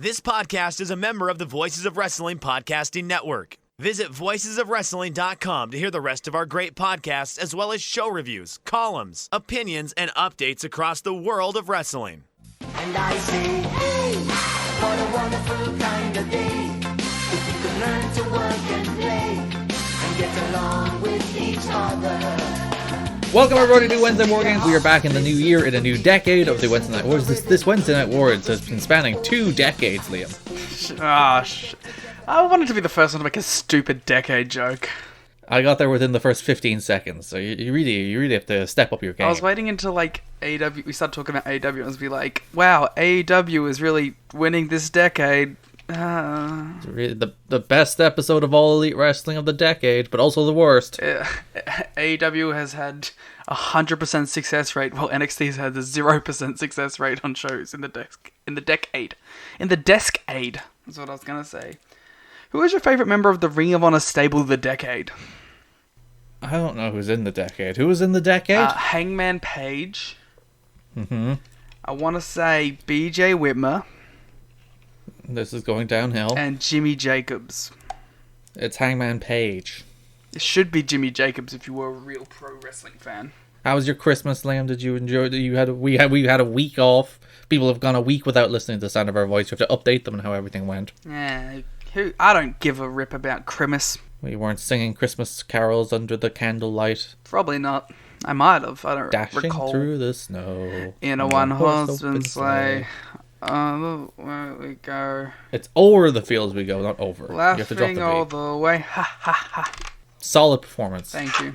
This podcast is a member of the Voices of Wrestling Podcasting Network. Visit voicesofwrestling.com to hear the rest of our great podcasts, as well as show reviews, columns, opinions, and updates across the world of wrestling. And I say, hey, what a wonderful kind of day. If we could learn to work and play and get along with each other. Welcome everybody to Wednesday Mornings. We are back in the new year, in a new decade of the Wednesday Night Wars. This Wednesday Night Wars has been spanning 2 decades, Liam. I wanted to be the first one to make a stupid decade joke. I got there within the first 15 seconds, so you really have to step up your game. I was waiting until like AEW, we started talking about AEW, and I was be like, wow, AEW is really winning this decade. It's really the best episode of All Elite Wrestling of the decade, but also the worst. AEW has had 100% success rate, while NXT has had a 0% success rate on shows in the decade. That's what I was gonna say. Who is your favorite member of the Ring of Honor stable of the decade? I don't know who's in the decade. Who was in the decade? Hangman Page. Mm-hmm. I want to say BJ Whitmer. This is going downhill. And Jimmy Jacobs. It's Hangman Page. It should be Jimmy Jacobs if you were a real pro wrestling fan. How was your Christmas, Liam? Did you enjoy? We had a week off. People have gone a week without listening to the sound of our voice. You have to update them on how everything went. Yeah, I don't give a rip about Christmas. We weren't singing Christmas carols under the candlelight. Probably not. I might have. I don't Dashing recall. through the snow In a one-horse open sleigh. Oh, where we go. It's over the fields we go, not over. Laughing you have to drop the all beat. the way. Ha ha ha. Solid performance. Thank you.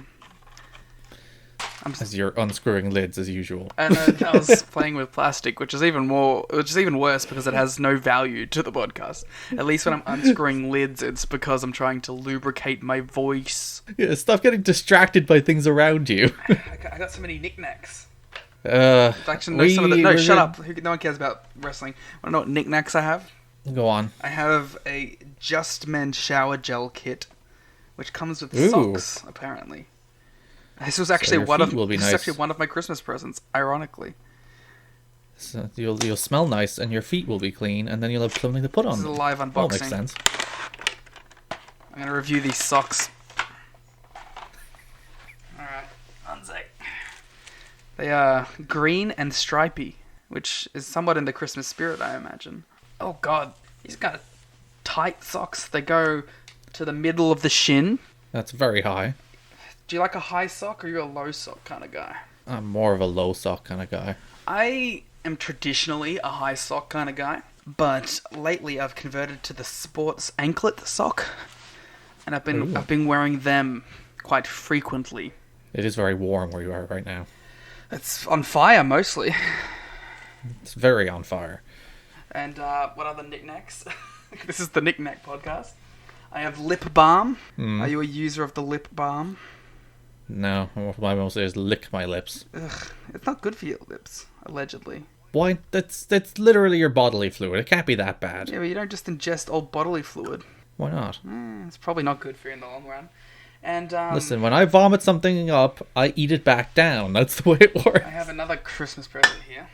As you're unscrewing lids as usual. And I was playing with plastic, which is even worse because it has no value to the podcast. At least when I'm unscrewing lids, it's because I'm trying to lubricate my voice. Yeah, stop getting distracted by things around you. I got so many knickknacks. Actually, no, some of the, no, shut up. No one cares about wrestling. Want to know what knickknacks I have? Go on. I have a Just Men shower gel kit, which comes with Ooh. socks, apparently. This was actually your one of feet will be nice. actually one of my Christmas presents, ironically. So you'll smell nice, and your feet will be clean, and then you'll have something to put on. This is a live unboxing. That makes sense. I'm gonna review these socks. Alright, one sec. They are green and stripy, which is somewhat in the Christmas spirit, I imagine. Oh god, these kind of tight socks. They go to the middle of the shin. That's very high. Do you like a high sock, or are you a low sock kind of guy? I'm more of a low sock kind of guy. I am traditionally a high sock kind of guy, but lately I've converted to the sports anklet sock, and I've been wearing them quite frequently. It is very warm where you are right now. It's on fire mostly. It's very on fire. And what other knickknacks? This is the Knickknack podcast. I have lip balm. Are you a user of the lip balm? No, what I mostly is lick my lips. Ugh, it's not good for your lips, allegedly. Why? That's literally your bodily fluid. It can't be that bad. Yeah, but you don't just ingest all bodily fluid. Why not? It's probably not good for you in the long run. And Listen, when I vomit something up, I eat it back down. That's the way it works. I have another Christmas present here.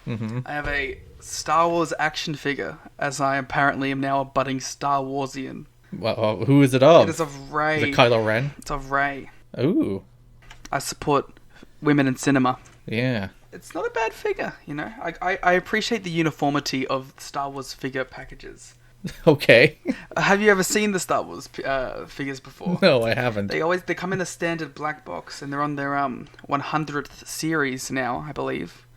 Mm-hmm. I have a Star Wars action figure, as I apparently am now a budding Star Warsian. Well, who is it of? It is of Rey. Is it Kylo Ren? It's of Rey. Ooh. I support women in cinema. Yeah. It's not a bad figure, you know. I appreciate the uniformity of Star Wars figure packages. Okay. Have you ever seen the Star Wars figures before? No, I haven't. They come in a standard black box, and they're on their 100th series now, I believe.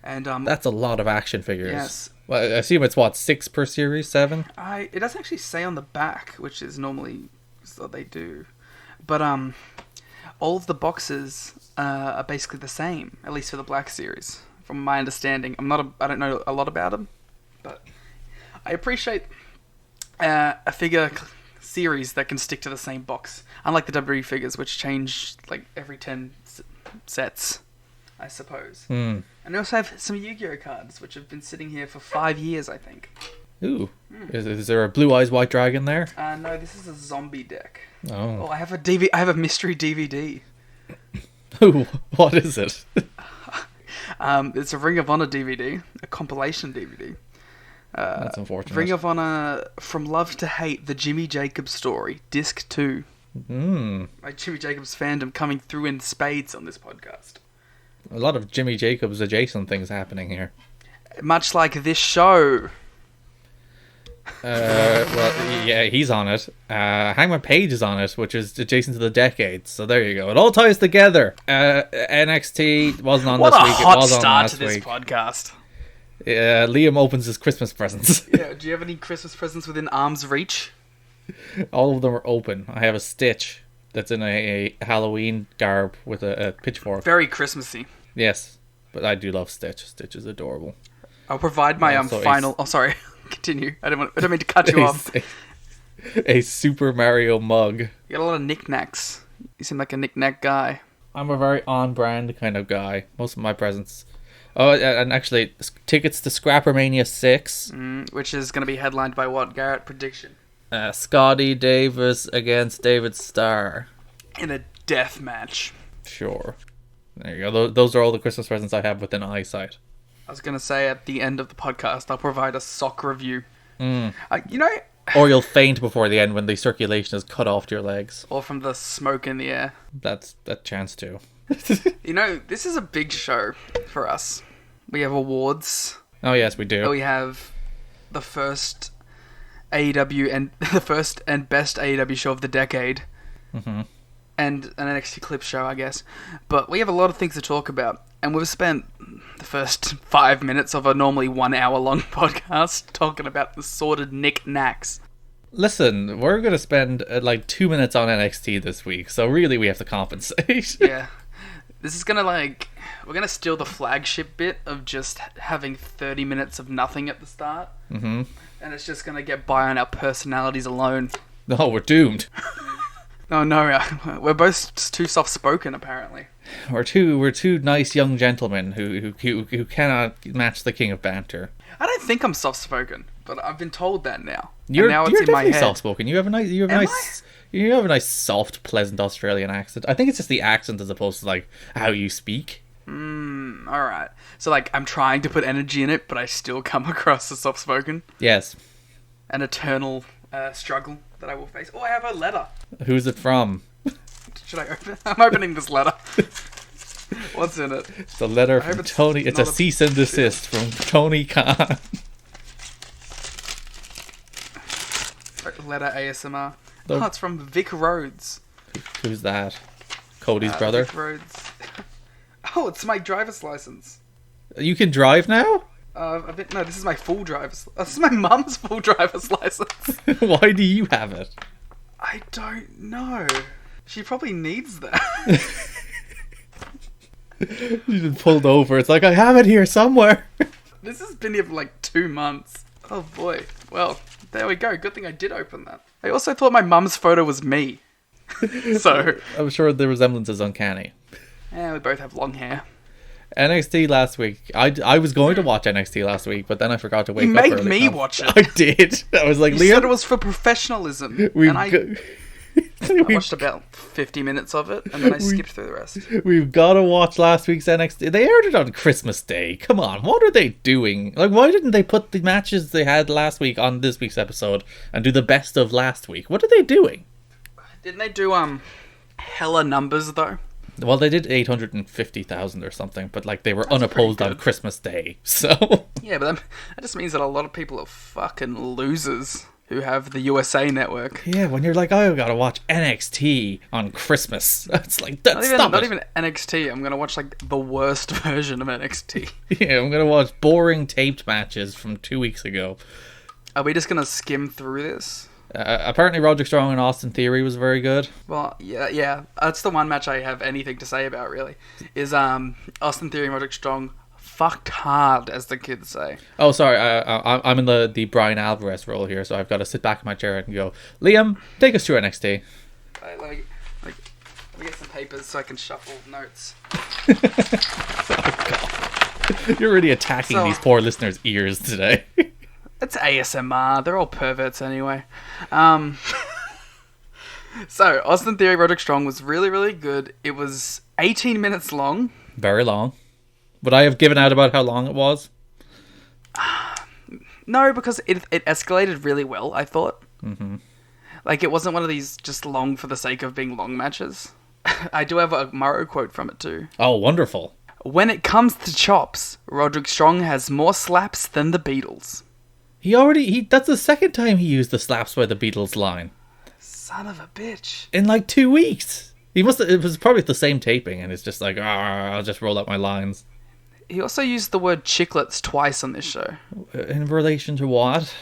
And That's a lot of action figures. Yes. Well, I assume it's 6 per series, 7? It doesn't actually say on the back, which is normally what they do. But all of the boxes are basically the same, at least for the Black Series, from my understanding. I don't know a lot about them, but I appreciate a figure series that can stick to the same box, unlike the WWE figures, which change like every 10 sets, I suppose. And I also have some Yu-Gi-Oh cards, which have been sitting here for 5 years, I think. Ooh. Is there a Blue Eyes White Dragon there? No, this is a zombie deck. Oh. I have I have a mystery DVD. Ooh, what is it? It's a Ring of Honor DVD, a compilation DVD. That's unfortunate. Ring of Honor From Love to Hate, the Jimmy Jacobs story, Disc 2. My Jimmy Jacobs fandom coming through in spades on this podcast. A lot of Jimmy Jacobs adjacent things happening here. Much like this show. Well, yeah, he's on it. Hangman Page is on it, which is adjacent to the decades. So there you go. It all ties together. NXT wasn't on What this a week. hot It was on start last to this week. podcast. Liam opens his Christmas presents. Yeah, do you have any Christmas presents within arm's reach? All of them are open. I have a Stitch that's in a Halloween garb with a pitchfork. Very Christmassy. Yes, but I do love Stitch. Stitch is adorable. I'll provide my Also final... Oh, sorry. Continue. I don't mean to cut you off. A Super Mario mug. You got a lot of knickknacks. You seem like a knickknack guy. I'm a very on-brand kind of guy. Most of my presents. Oh, and actually, tickets to Scrappermania 6. Which is going to be headlined by what? Garrett, prediction. Scotty Davis against David Starr. In a death match. Sure. There you go. Those are all the Christmas presents I have within eyesight. I was going to say at the end of the podcast, I'll provide a sock review. You know... Or you'll faint before the end when the circulation is cut off to your legs. Or from the smoke in the air. That's a chance too. You know, this is a big show for us. We have awards. Oh yes, we do. We have the first AEW and the first and best AEW show of the decade, and an NXT clip show, I guess. But we have a lot of things to talk about, and we've spent the first 5 minutes of a normally 1 hour long podcast talking about the sordid knick-knacks. Listen, we're gonna spend like 2 minutes on NXT this week, so really we have to compensate. Yeah, this is gonna we're gonna steal the flagship bit of just having 30 minutes of nothing at the start. And it's just gonna get by on our personalities alone. No, we're doomed. No, we're both too soft-spoken, apparently. We're two nice young gentlemen who cannot match the king of banter. I don't think I'm soft-spoken, but I've been told that now. You're and now it's in my definitely head. soft-spoken. You have a nice, soft, pleasant Australian accent. I think it's just the accent as opposed to like how you speak. Alright. So, I'm trying to put energy in it, but I still come across as soft-spoken. Yes. An eternal struggle that I will face. Oh, I have a letter. Who's it from? Should I open it? I'm opening this letter. What's in it? It's a letter hope from it's Tony. It's a not a- cease and desist from Tony Khan. Letter ASMR. The- Oh, it's from Vic Rhodes. Who's that? Cody's brother? Vic Rhodes. Oh, it's my driver's license. You can drive now? No, this is my full driver's... This is my mum's full driver's license. Why do you have it? I don't know. She probably needs that. You've been pulled over. It's like, I have it here somewhere. This has been here for 2 months. Oh boy. Well, there we go. Good thing I did open that. I also thought my mum's photo was me. So, I'm sure the resemblance is uncanny. yeah, we both have long hair. NXT last week. I was going to watch NXT last week, but then I forgot to wake You up made early. me watch it. I did. I was like, You Liam, said it was for professionalism. And I watched about 50 minutes of it, and then I skipped through the rest. We've got to watch last week's NXT. They aired it on Christmas Day. Come on, what are they doing? Why didn't they put the matches they had last week on this week's episode and do the best of last week? What are they doing? Didn't they do hella numbers though? Well, they did 850,000 or something, but they were unopposed on Christmas Day, so... Yeah, but that just means that a lot of people are fucking losers who have the USA Network. Yeah, when you're like, oh, I gotta watch NXT on Christmas. It's like, Not even NXT. I'm gonna watch the worst version of NXT. Yeah, I'm gonna watch boring taped matches from 2 weeks ago. Are we just gonna skim through this? Apparently Roderick Strong and Austin Theory was very good. Well, yeah. That's the one match I have anything to say about, really. Is Austin Theory and Roderick Strong fucked hard, as the kids say. Oh, sorry, I'm in the Brian Alvarez role here, so I've got to sit back in my chair and go, Liam, take us through NXT. Let me get some papers so I can shuffle notes. Oh, God. You're really attacking these poor listeners' ears today. It's ASMR. They're all perverts anyway. So, Austin Theory, Roderick Strong was really, really good. It was 18 minutes long. Very long. Would I have given out about how long it was? No, because it escalated really well, I thought. Mm-hmm. Like, it wasn't one of these just long for the sake of being long matches. I do have a Morrow quote from it too. Oh, wonderful. When it comes to chops, Roderick Strong has more slaps than the Beatles. That's the second time he used the slaps by the Beatles line. Son of a bitch. In like 2 weeks. It was probably the same taping, and it's just like, I'll just roll out my lines. He also used the word chiclets twice on this show. In relation to what?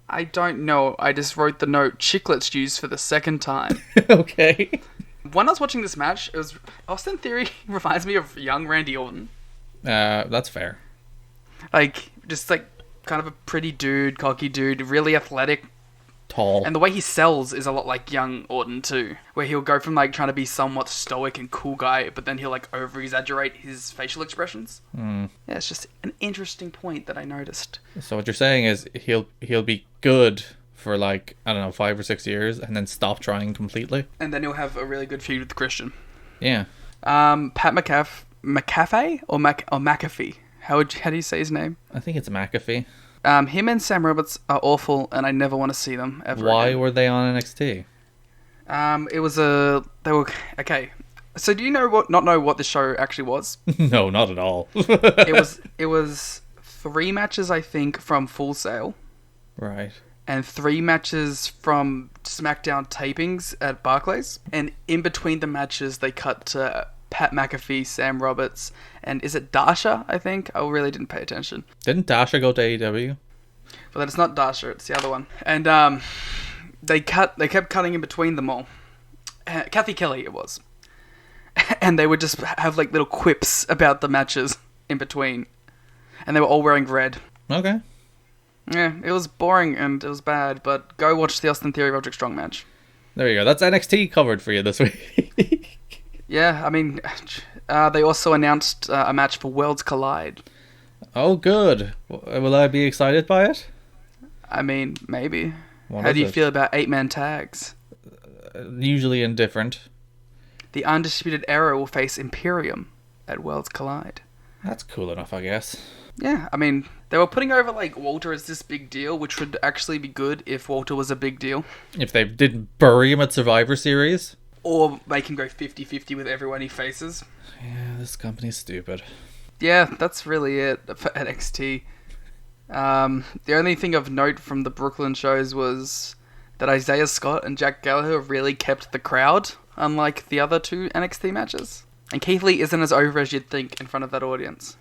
I don't know. I just wrote the note, chiclets used for the second time. Okay. When I was watching this match, it was Austin Theory reminds me of young Randy Orton. That's fair. Like, just like kind of a pretty dude, cocky dude, really athletic. Tall. And the way he sells is a lot like young Orton too, where he'll go from like trying to be somewhat stoic and cool guy, but then he'll like over-exaggerate his facial expressions. Yeah, it's just an interesting point that I noticed. So what you're saying is he'll be good for like, I don't know, 5 or 6 years, and then stop trying completely. And then he'll have a really good feud with Christian. Yeah. Pat McAfee or McAfee? How do you say his name? I think it's McAfee. Him and Sam Roberts are awful, and I never want to see them ever. Why again. were they on NXT? They were okay. So do you not know what the show actually was? No, not at all. It was 3 matches, I think, from Full Sail. Right. And 3 matches from SmackDown tapings at Barclays. And in between the matches, they cut to Pat McAfee, Sam Roberts, and is it Dasha, I think? I really didn't pay attention. Didn't Dasha go to AEW? Well, it's not Dasha, it's the other one. And they kept cutting in between them all. Kathy Kelly, it was. And they would just have like little quips about the matches in between. And they were all wearing red. Okay. Yeah, it was boring and it was bad, but go watch the Austin Theory Roderick Strong match. There you go. That's NXT covered for you this week. Yeah, I mean, they also announced a match for Worlds Collide. Oh, good. Will I be excited by it? I mean, maybe. What How is do you it? feel about 8-man tags? Usually indifferent. The Undisputed Era will face Imperium at Worlds Collide. That's cool enough, I guess. Yeah, I mean, they were putting over, like, Walter as this big deal, which would actually be good if Walter was a big deal. If they didn't bury him at Survivor Series. Or make him go 50-50 with everyone he faces. Yeah, this company's stupid. Yeah, that's really it for NXT. The only thing of note from the Brooklyn shows was that Isaiah Scott and Jack Gallagher really kept the crowd, unlike the other 2 NXT matches. And Keith Lee isn't as over as you'd think in front of that audience.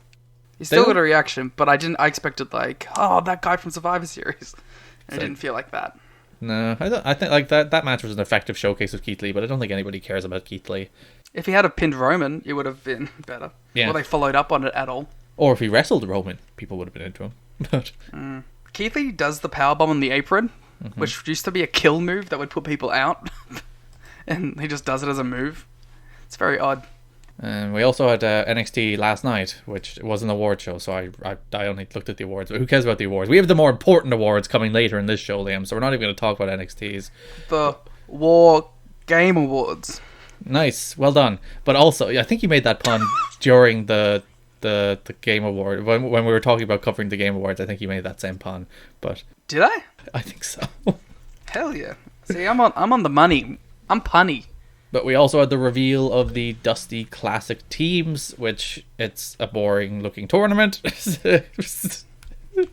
He still got a reaction, but I expected like, oh, that guy from Survivor Series. And it didn't feel like that. No, I think like that match was an effective showcase of Keith Lee, but I don't think anybody cares about Keith Lee. If he had a pinned Roman, it would have been better. Yeah. Or they followed up on it at all. Or if he wrestled Roman, people would have been into him. But Keith Lee does the powerbomb on the apron, which used to be a kill move that would put people out. And he just does it as a move. It's very odd. And we also had NXT last night, which was an award show, so I only looked at the awards. But who cares about the awards? We have the more important awards coming later in this show, Liam, so we're not even going to talk about NXTs. The War Game Awards. Nice, well done. But also, I think you made that pun during the Game Award. When we were talking about covering the Game Awards, I think you made that same pun. But Did I? I think so. Hell yeah. See, I'm on the money. I'm punny. But we also had the reveal of the Dusty Classic teams, which it's a boring looking tournament.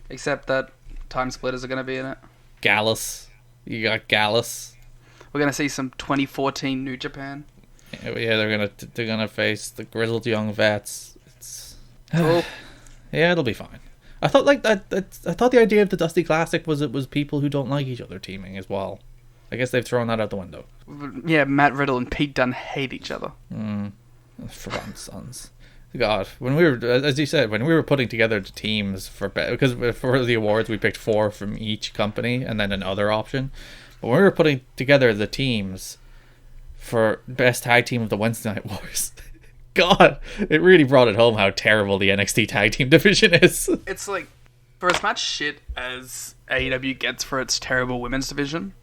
Except that Time Splitters are going to be in it. Gallus. You got Gallus. We're going to see some 2014 New Japan. Yeah, they're gonna face the grizzled young vets. It's Cool. yeah, it'll be fine. I thought like that. I thought the idea of the Dusty Classic was it was people who don't like each other teaming as well. I guess they've thrown that out the window. Yeah, Matt Riddle and Pete Dunne hate each other. Forgotten Sons. God, when we were, as you said, when we were putting together the teams because for the awards we picked 4 from each company and then another option. But when we were putting together the teams for best tag team of the Wednesday Night Wars, God, it really brought it home how terrible the NXT tag team division is. It's like, for as much shit as AEW gets for its terrible women's division,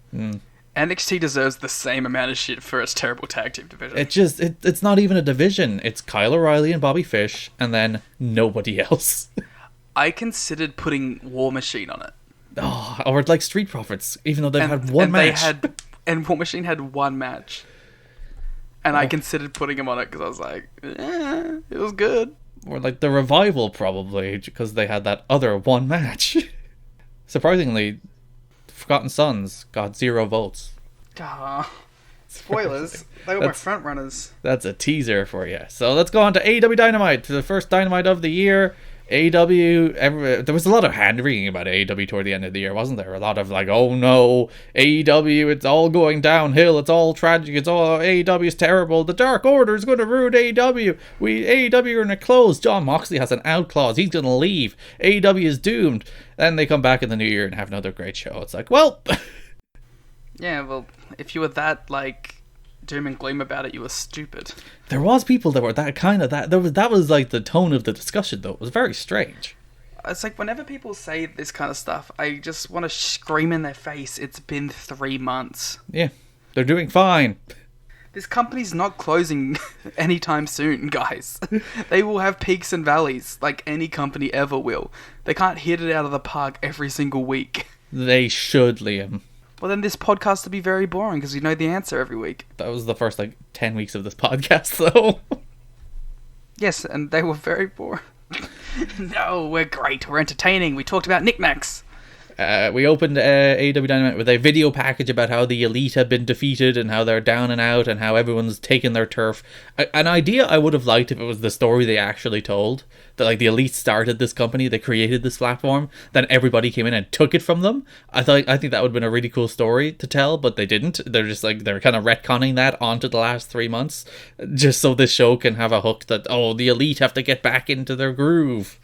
NXT deserves the same amount of shit for its terrible tag team division. It's not even a division. It's Kyle O'Reilly and Bobby Fish, and then nobody else. I considered putting War Machine on it. Oh, or like Street Profits, even though they've had one match. And War Machine had one match. And I considered putting him on it because I was like, it was good. Or like the Revival, probably, because they had that other one match. Surprisingly, Forgotten Sons got 0 votes. Spoilers. They were my front runners. That's a teaser for you. So let's go on to AEW Dynamite, to the first Dynamite of the year. AEW, there was a lot of hand-wringing about AEW toward the end of the year, wasn't there? A lot of like, oh no, AEW, it's all going downhill, it's all tragic, it's all, AEW is terrible, the Dark Order is going to ruin AEW, AEW are going to close, John Moxley has an out clause, he's going to leave, AEW is doomed. Then they come back in the new year and have another great show. It's like, well... Yeah, well, if you were that, like, doom and gloom about it, you were stupid. There was people that were that kind of that was like the tone of the discussion, though. It was very strange. It's like whenever people say this kind of stuff, I just want to scream in their face, it's been 3 months. Yeah, they're doing fine. This company's not closing anytime soon, guys. They will have peaks and valleys, like any company ever will. They can't hit it out of the park every single week. They should, Liam. Well, then this podcast will be very boring because you know the answer every week. That was the first, 10 weeks of this podcast, though. Yes, and they were very boring. No, we're great. We're entertaining. We talked about knickknacks. We opened AEW Dynamite with a video package about how the Elite have been defeated and how they're down and out and how everyone's taken their turf. An idea I would have liked if it was the story they actually told. That the Elite started this company, they created this platform, then everybody came in and took it from them. I think that would have been a really cool story to tell, but they didn't. They're just they're kind of retconning that onto the last 3 months, just so this show can have a hook that, oh, the Elite have to get back into their groove.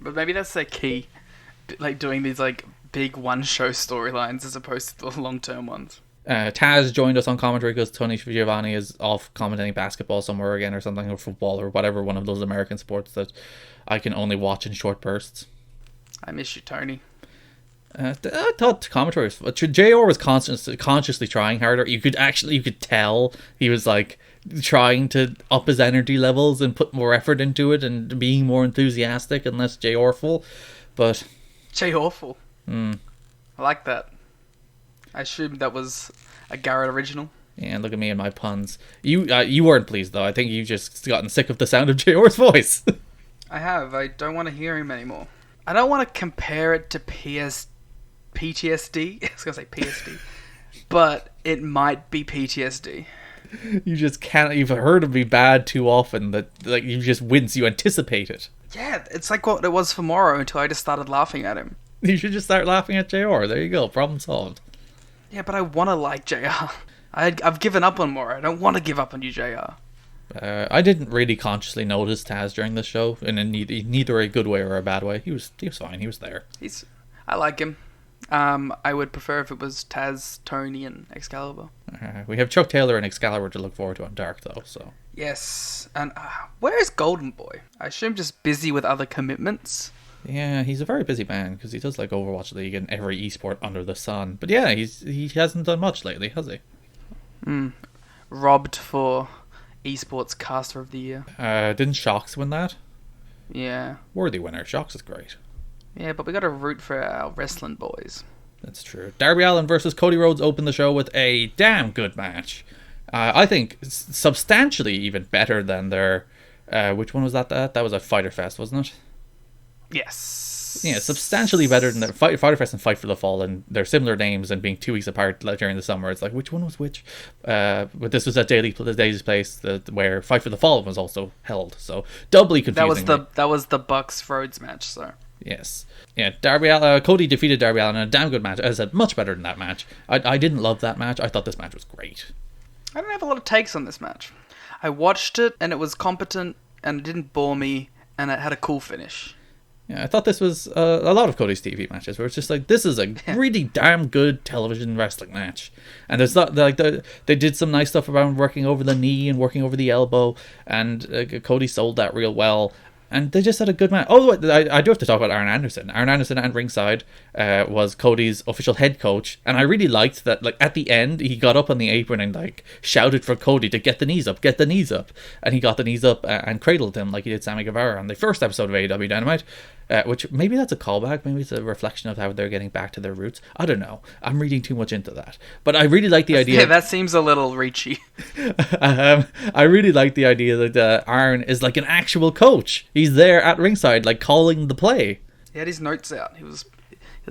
But maybe that's their key, doing these big one-show storylines as opposed to the long-term ones. Taz joined us on commentary because Tony Giovanni is off commentating basketball somewhere again or something, or football or whatever, one of those American sports that I can only watch in short bursts. I miss you, Tony. I thought commentary was... JR was consciously trying harder. You could tell he was trying to up his energy levels and put more effort into it and being more enthusiastic and less J-Orful, but... J-Orful? I like that. I assumed that was a Garrett original. Yeah, look at me and my puns. You weren't pleased, though. I think you've just gotten sick of the sound of JR's voice. I have. I don't want to hear him anymore. I don't want to compare it to PTSD. I was going to say PSD. But it might be PTSD. You just can't... You've heard him be bad too often that you just wince. You anticipate it. Yeah, it's like what it was for Morrow until I just started laughing at him. You should just start laughing at JR. There you go. Problem solved. Yeah, but I want to like JR. I've given up on Morrow. I don't want to give up on you, JR. I didn't really consciously notice Taz during the show, in neither a good way or a bad way. He was fine. He was there. I like him. I would prefer if it was Taz, Tony, and Excalibur. We have Chuck Taylor and Excalibur to look forward to on Dark, though. So yes, and where is Golden Boy? I assume just busy with other commitments. Yeah, he's a very busy man because he does Overwatch League and every esport under the sun. But yeah, he hasn't done much lately, has he? Robbed for esports caster of the year. Didn't Shox win that? Yeah. Worthy winner. Shox is great. Yeah, but we got to root for our wrestling boys. That's true. Darby Allin versus Cody Rhodes opened the show with a damn good match. I think substantially even better than their... which one was that? That was a Fyter Fest, wasn't it? Yes. Yeah, substantially better than the Fyter Fest and Fight for the Fallen. They're similar names and being 2 weeks apart during the summer. It's which one was which? But this was at Daily's Place where Fight for the Fallen was also held. So doubly confusing. That was the Bucks Rhodes match, so. Yes. Yeah, Cody defeated Darby Allin in a damn good match. As I said, much better than that match. I didn't love that match. I thought this match was great. I don't have a lot of takes on this match. I watched it and it was competent and it didn't bore me and it had a cool finish. Yeah, I thought this was a lot of Cody's TV matches where it's just this is a really damn good television wrestling match. And there's not they did some nice stuff around working over the knee and working over the elbow, and Cody sold that real well. And they just had a good match. Oh, I do have to talk about Arn Anderson. Arn Anderson at ringside was Cody's official head coach. And I really liked that, at the end, he got up on the apron and, shouted for Cody to get the knees up, get the knees up. And he got the knees up and cradled him like he did Sammy Guevara on the first episode of AEW Dynamite. which maybe that's a callback. Maybe it's a reflection of how they're getting back to their roots. I don't know. I'm reading too much into that. But I really like the idea. Yeah, that seems a little reachy. I really like the idea that Arn is like an actual coach. He's there at ringside, like calling the play. He had his notes out. He was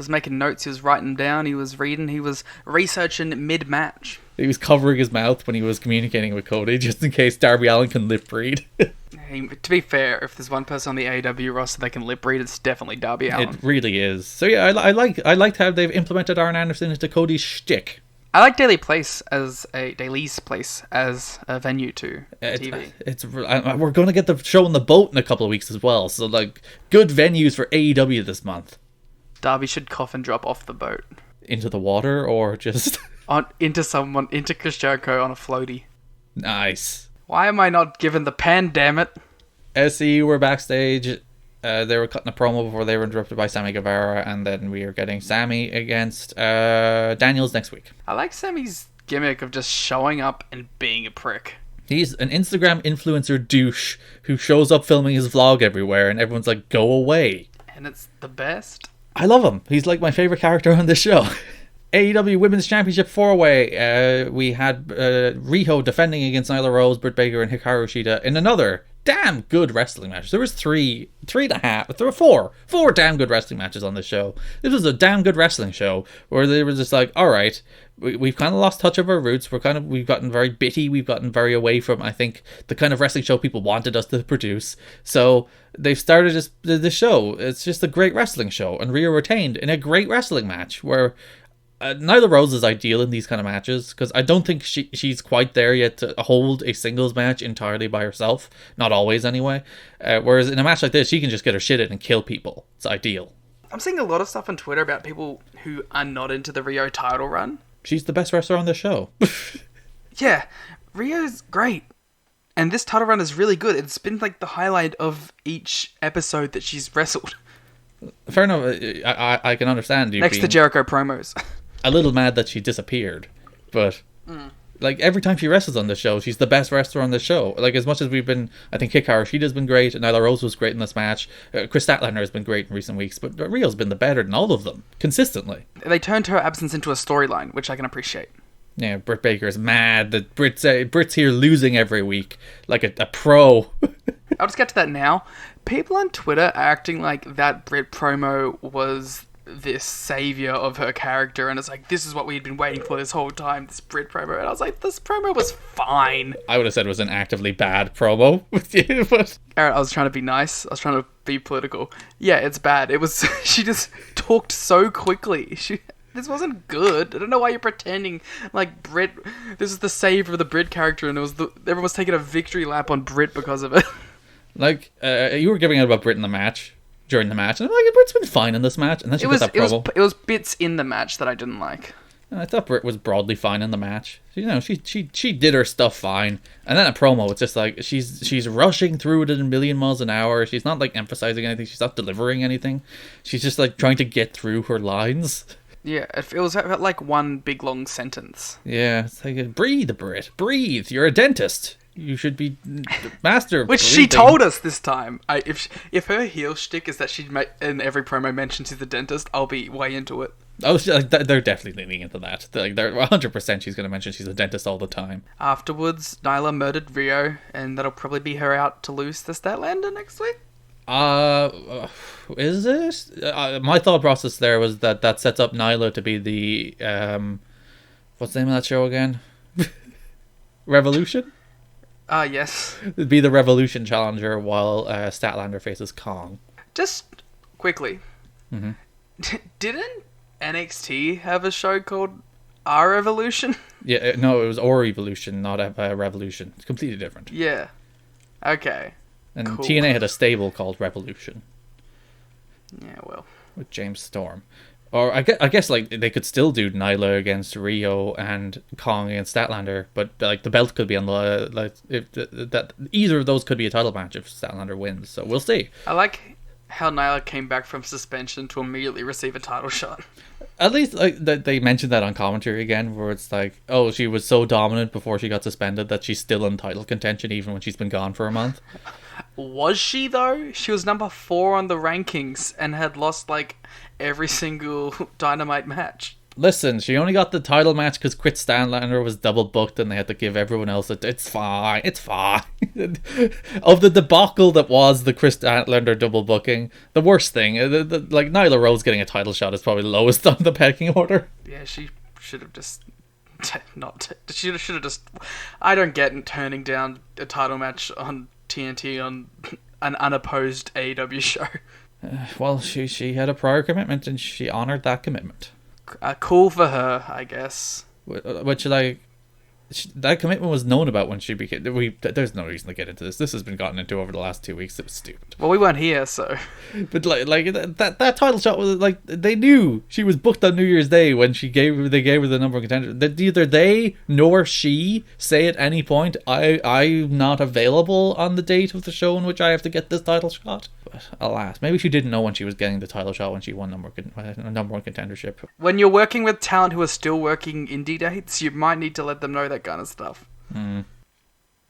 making notes. He was writing them down. He was reading. He was researching mid-match. He was covering his mouth when he was communicating with Cody, just in case Darby Allin can lip read. Hey, to be fair, if there's one person on the AEW roster that can lip read, it's definitely Darby Allin. It really is. So yeah, I liked how they've implemented Arn Anderson into Cody's shtick. I like Daily's Place as a venue to TV. We're going to get the show on the boat in a couple of weeks as well. So like, good venues for AEW this month. Darby should coffin drop off the boat into the water or just into Chris Jericho on a floaty. Nice. Why am I not given the pen? Damn it! SCU were backstage. They were cutting a promo before they were interrupted by Sammy Guevara, and then we are getting Sammy against Daniels next week. I like Sammy's gimmick of just showing up and being a prick. He's an Instagram influencer douche who shows up filming his vlog everywhere, and everyone's like, "Go away!" And it's the best. I love him. He's like my favorite character on this show. AEW Women's Championship 4-way. We had Riho defending against Nyla Rose, Britt Baker, and Hikaru Shida in another damn good wrestling match. There was four damn good wrestling matches on this show. This was a damn good wrestling show where they were just like, all right, we've kind of lost touch of our roots. We've gotten very bitty. We've gotten very away from, I think, the kind of wrestling show people wanted us to produce. So they've started this show. It's just a great wrestling show, and Rhea retained in a great wrestling match where Nyla Rose is ideal in these kind of matches because I don't think she's quite there yet to hold a singles match entirely by herself. Not always, anyway. Whereas in a match like this, she can just get her shit in and kill people. It's ideal. I'm seeing a lot of stuff on Twitter about people who are not into the Rio title run. She's the best wrestler on the show. Yeah, Rio's great. And this title run is really good. It's been like the highlight of each episode that she's wrestled. Fair enough. I can understand you next to Jericho promos. A little mad that she disappeared, but like every time she wrestles on the show, she's the best wrestler on the show. Like as much as I think Hikaru Shida's been great, and Nyla Rose was great in this match. Chris Statlander has been great in recent weeks, but Rio's been the better than all of them consistently. They turned her absence into a storyline, which I can appreciate. Yeah, Britt Baker's mad that Britt's here losing every week like a pro. I'll just get to that now. People on Twitter are acting like that Britt promo was this savior of her character, and it's like, this is what we had been waiting for this whole time, this Brit promo. And I was like, this promo was fine. I would have said it was an actively bad promo with you, but Aaron, I was trying to be nice. I was trying to be political. Yeah, it's bad. It was she just talked so quickly. This wasn't good. I don't know why you're pretending like Brit. This is the savior of the Brit character, and everyone was taking a victory lap on Brit because of it. Like you were giving out about Brit in the match. During the match, and I'm like, Britt's been fine in this match, and then she got that promo. It was bits in the match that I didn't like. I thought Britt was broadly fine in the match. You know, she did her stuff fine, and then a promo, it's just like she's rushing through it at a million miles an hour. She's not like emphasizing anything. She's not delivering anything. She's just like trying to get through her lines. Yeah, it was like one big long sentence. Yeah, it's like, breathe, Britt, breathe. You're a dentist. You should be master. Which breathing. She told us this time. If her heel shtick is that she in every promo mentions she's a dentist, I'll be way into it. I was like, they're definitely leaning into that. Like, they're 100% she's going to mention she's a dentist all the time. Afterwards, Nyla murdered Rio, and that'll probably be her out to lose the Statlander next week. Is it? My thought process there was that sets up Nyla to be the what's the name of that show again? Revolution. Yes. It'd be the Revolution challenger while Statlander faces Kong. Just quickly, didn't NXT have a show called Our Revolution? Yeah, no, it was Or Evolution, not a Revolution. It's completely different. Yeah. Okay. And cool. TNA had a stable called Revolution. Yeah, well. With James Storm. Or I guess like they could still do Nyla against Rio and Kong against Statlander, but like the belt could be on the like if that either of those could be a title match if Statlander wins. So we'll see. I like How Nyla came back from suspension to immediately receive a title shot. At least like they mentioned that on commentary again, where it's like, oh, she was so dominant before she got suspended that she's still in title contention even when she's been gone for a month. Was she, though? She was number 4 on the rankings and had lost, like, every single Dynamite match. Listen, she only got the title match because Chris Stanlander was double booked and they had to give everyone else it's fine. Of the debacle that was the Chris Stanlander double booking, the worst thing, like Nyla Rose getting a title shot is probably the lowest on the pecking order. Yeah, she should have just she should have just. I don't get turning down a title match on TNT on an unopposed AEW show. Well, she had a prior commitment and she honored that commitment. Cool for her, I guess. Which, like, that commitment was known about when she became... There's no reason to get into this. This has been gotten into over the last 2 weeks. It was stupid. Well, we weren't here, so... But, like that title shot was, like, they knew she was booked on New Year's Day when they gave her the number one contender. Neither they nor she say at any point, I'm not available on the date of the show in which I have to get this title shot. But alas, maybe she didn't know when she was getting the title shot when she won number one contendership. When you're working with talent who are still working indie dates, you might need to let them know that kind of stuff.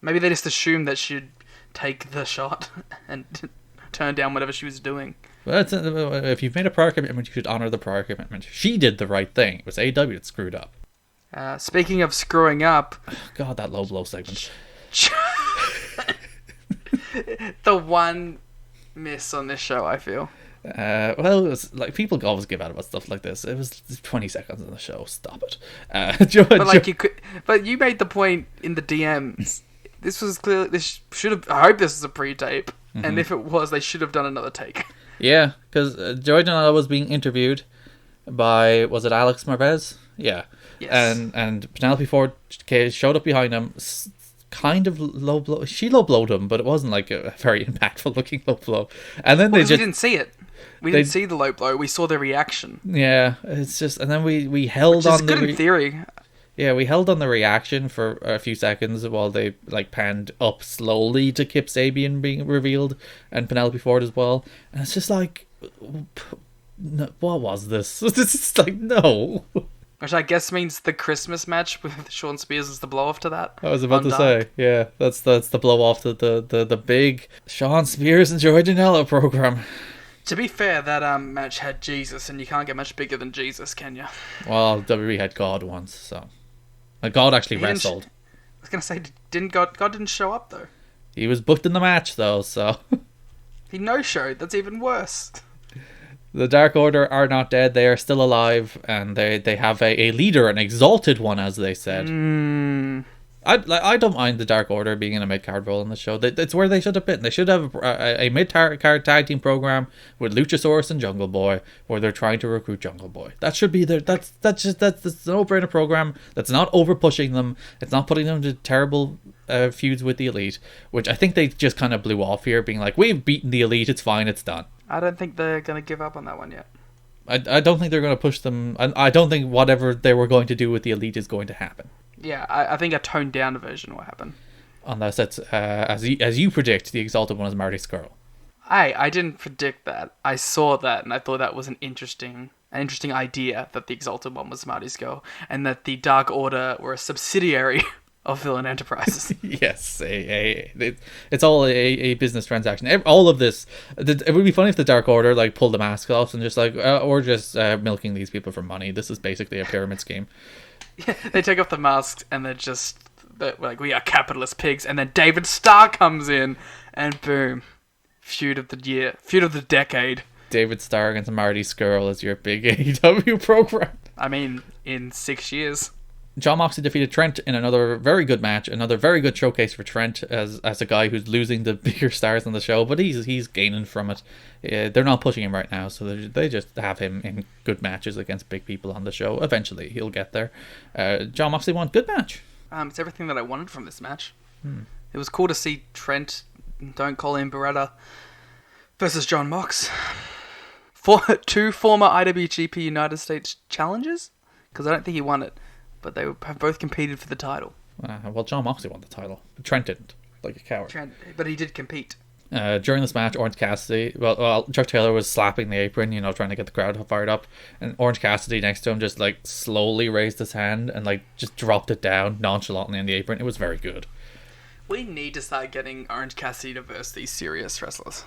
Maybe they just assumed that she'd take the shot and turn down whatever she was doing. Well, if you've made a prior commitment, you should honor the prior commitment. She did the right thing. It was AEW that screwed up. Speaking of screwing up... God, that low blow segment. The one miss on this show, I feel. Well, it was like people always give out about stuff like this. It was 20 seconds in the show. Stop it. But you made the point in the DMs. This was clearly. This should have. I hope this is a pre-tape, and if it was, they should have done another take. Yeah, because Joy Janela was being interviewed by, was it Alex Marvez? Yeah. Yes. And Penelope Ford showed up behind him. Kind of low blow. She low blowed him, but it wasn't like a very impactful looking low blow. And then we didn't see it. We didn't see the low blow. We saw the reaction. Yeah, it's just, and then we held on. Which is good in theory. Yeah, we held on the reaction for a few seconds while they like panned up slowly to Kip Sabian being revealed and Penelope Ford as well. And it's just like, no, what was this? It's just like, no. Which I guess means the Christmas match with Sean Spears is the blow-off to that. I was about to say, yeah, that's the blow-off to the big Sean Spears and Joy Janela program. To be fair, that match had Jesus, and you can't get much bigger than Jesus, can you? Well, WWE had God once, so... God actually wrestled. I was going to say, didn't God didn't show up, though. He was booked in the match, though, so... He no-showed. That's even worse. The Dark Order are not dead. They are still alive, and they have a leader, an exalted one, as they said. I don't mind the Dark Order being in a mid-card role in the show. It's where they should have been. They should have a mid-card tag team program with Luchasaurus and Jungle Boy, where they're trying to recruit Jungle Boy. That should be that's a no-brainer program. That's not over-pushing them. It's not putting them into terrible feuds with the Elite, which I think they just kind of blew off here, being like, we've beaten the Elite, it's fine, it's done. I don't think they're going to give up on that one yet. I don't think they're going to push them. I don't think whatever they were going to do with the Elite is going to happen. Yeah, I think a toned down version will happen. Unless it's, as you predict, the Exalted One is Marty Scurll. I didn't predict that. I saw that, and I thought that was an interesting idea, that the Exalted One was Marty Scurll, and that the Dark Order were a subsidiary of Villain Enterprises. Yes, it's all a business transaction. All of this, it would be funny if the Dark Order like pulled the mask off and just like, we're just milking these people for money. This is basically a pyramid scheme. Yeah, they take off the masks and they're like, we are capitalist pigs. And then David Starr comes in, and boom, feud of the year, feud of the decade. David Starr against Marty Scurll is your big AEW program. I mean, in 6 years. Jon Moxley defeated Trent in another very good match, another very good showcase for Trent as a guy who's losing the bigger stars on the show, but he's gaining from it. They're not pushing him right now, so they just have him in good matches against big people on the show. Eventually, he'll get there. Jon Moxley won. Good match. It's everything that I wanted from this match. It was cool to see Trent, don't call him Beretta, versus Jon Mox. Two former IWGP United States challengers, because I don't think he won it. But they have both competed for the title. Well, Jon Moxley won the title. Trent didn't, like a coward. But he did compete. During this match, Orange Cassidy, Chuck Taylor was slapping the apron, trying to get the crowd fired up, and Orange Cassidy next to him just like slowly raised his hand and like just dropped it down nonchalantly on the apron. It was very good. We need to start getting Orange Cassidy to verse these serious wrestlers.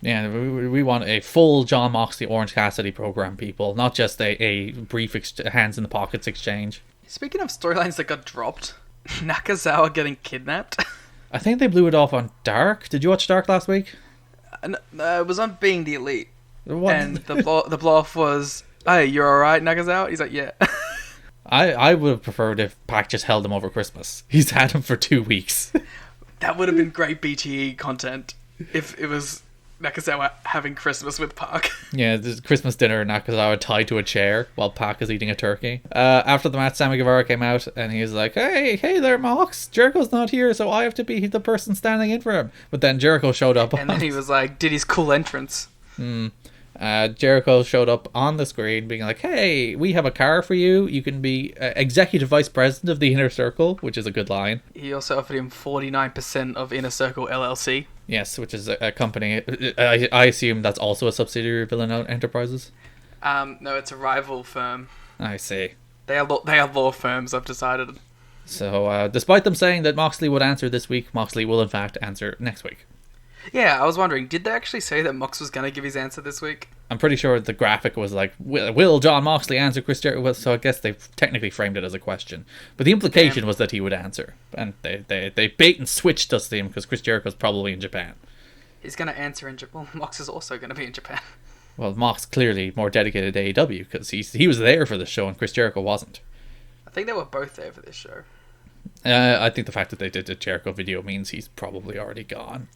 Yeah, we want a full John Moxley Orange Cassidy program, people, not just a brief hands in the pockets exchange. Speaking of storylines that got dropped, Nakazawa getting kidnapped. I think they blew it off on Dark. Did you watch Dark last week? No, it was on Being the Elite. What? And the blow off was, "Hey, you're alright, Nakazawa?" He's like, "Yeah." I would have preferred if Pac just held him over Christmas. He's had him for 2 weeks. That would have been great BTE content if it was Nakazawa having Christmas with Pac. Yeah, there's Christmas dinner, Nakazawa tied to a chair while Pac is eating a turkey. After the match, Sammy Guevara came out and he was like, hey there, Mox. Jericho's not here, so I have to be the person standing in for him. But then Jericho showed up. And then he was like, did his cool entrance. Jericho showed up on the screen being like, hey, we have a car for you. You can be executive vice president of the Inner Circle, which is a good line. He also offered him 49% of Inner Circle LLC. Yes, which is a company. I assume that's also a subsidiary of Villain Enterprises. No, it's a rival firm. I see. They are law firms, I've decided. So, despite them saying that Moxley would answer this week, Moxley will in fact answer next week. Yeah, I was wondering, did they actually say that Mox was going to give his answer this week? I'm pretty sure the graphic was like, will John Moxley answer Chris Jericho? So I guess they technically framed it as a question. But the implication was that he would answer. And they bait and switched us to him because Chris Jericho's probably in Japan. He's going to answer in Japan. Well, Mox is also going to be in Japan. Well, Mox clearly more dedicated to AEW because he was there for the show and Chris Jericho wasn't. I think they were both there for this show. I think the fact that they did the Jericho video means he's probably already gone.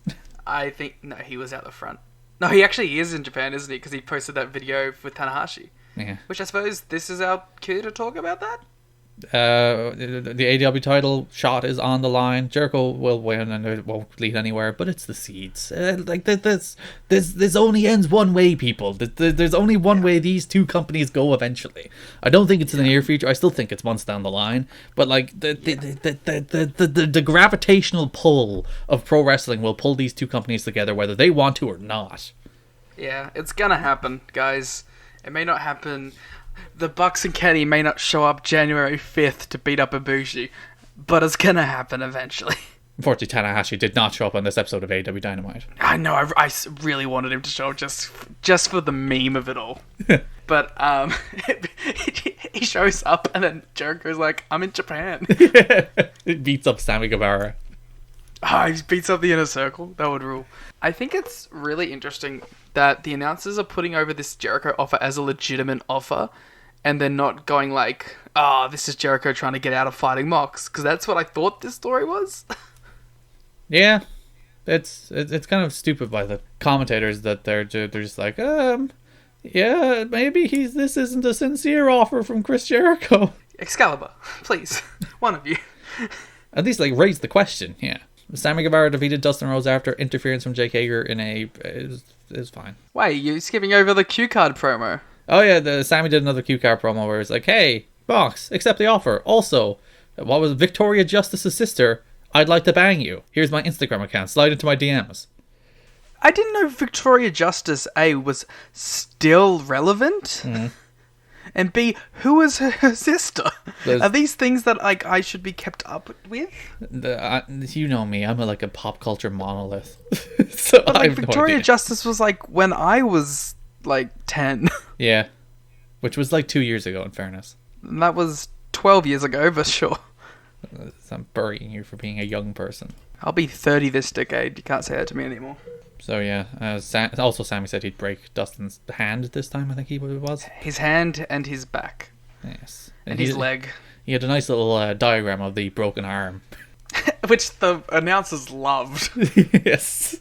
I think, no, he was out the front. No, he actually is in Japan, isn't he? Because he posted that video with Tanahashi. Yeah. Which I suppose this is our cue to talk about that? The AEW title shot is on the line. Jericho will win and it won't lead anywhere, but it's the seeds. This only ends one way, people. There's only one way these two companies go eventually. I don't think it's in the near future. I still think it's months down the line. But like the gravitational pull of pro wrestling will pull these two companies together, whether they want to or not. Yeah, it's gonna happen, guys. It may not happen. The Bucks and Kenny may not show up January 5th to beat up Ibushi, but it's gonna happen eventually. Unfortunately, Tanahashi did not show up on this episode of AEW Dynamite. I know, I really wanted him to show up just for the meme of it all. But he shows up and then Jericho's like, I'm in Japan. It beats up Sammy Guevara. Oh, he beats up the Inner Circle. That would rule. I think it's really interesting that the announcers are putting over this Jericho offer as a legitimate offer, and they're not going like, this is Jericho trying to get out of fighting Mox, because that's what I thought this story was. Yeah, it's kind of stupid by the commentators that they're just like, yeah, maybe this isn't a sincere offer from Chris Jericho. Excalibur, please, one of you. At least like raise the question. Yeah. Sammy Guevara defeated Dustin Rhodes after interference from Jake Hager in it was fine. Wait, you're skipping over the cue card promo. Oh yeah, Sammy did another cue card promo where it's like, hey, Box, accept the offer. Also, what was Victoria Justice's sister? I'd like to bang you. Here's my Instagram account. Slide into my DMs. I didn't know Victoria Justice, A, was still relevant. Mm-hmm. And B, who is her sister? Are these things that like I should be kept up with? You know me, I'm a pop culture monolith. So but like Victoria Justice was like when I was like 10. Yeah, which was like 2 years ago in fairness. And that was 12 years ago, for sure. I'm burying you for being a young person. I'll be 30 this decade. You can't say that to me anymore. So yeah, also Sammy said he'd break Dustin's hand this time, I think it was. His hand and his back. Yes. And his leg. He had a nice little diagram of the broken arm. Which the announcers loved. Yes.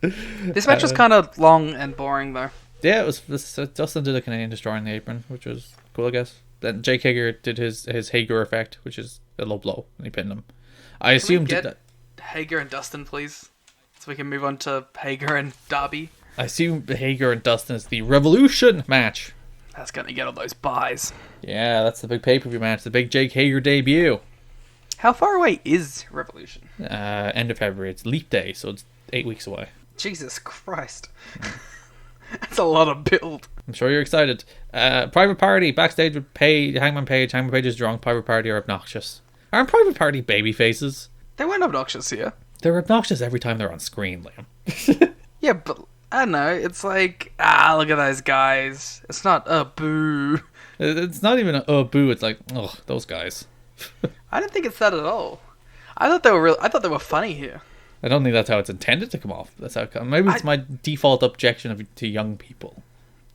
This match was kind of long and boring though. Yeah, it was. Dustin did a Canadian Destroyer in the apron, which was cool, I guess. Then Jake Hager did his Hager effect, which is a low blow, and he pinned him. I assumed that Hager and Dustin, please. So we can move on to Hager and Darby. I assume Hager and Dustin is the Revolution match. That's going to get all those buys. Yeah, that's the big pay-per-view match. The big Jake Hager debut. How far away is Revolution? End of February. It's Leap Day, so it's 8 weeks away. Jesus Christ. That's a lot of build. I'm sure you're excited. Private Party backstage with Hangman Page. Hangman Page is drunk. Private Party are obnoxious. Aren't Private Party baby faces? They weren't obnoxious here. They're obnoxious every time they're on screen, Liam. Yeah, but I don't know. It's like, look at those guys. It's not a boo. It's not even a boo. It's like, oh, those guys. I don't think it's that at all. I thought they were I thought they were funny here. I don't think that's how it's intended to come off. That's how it comes. Maybe it's my default objection to young people.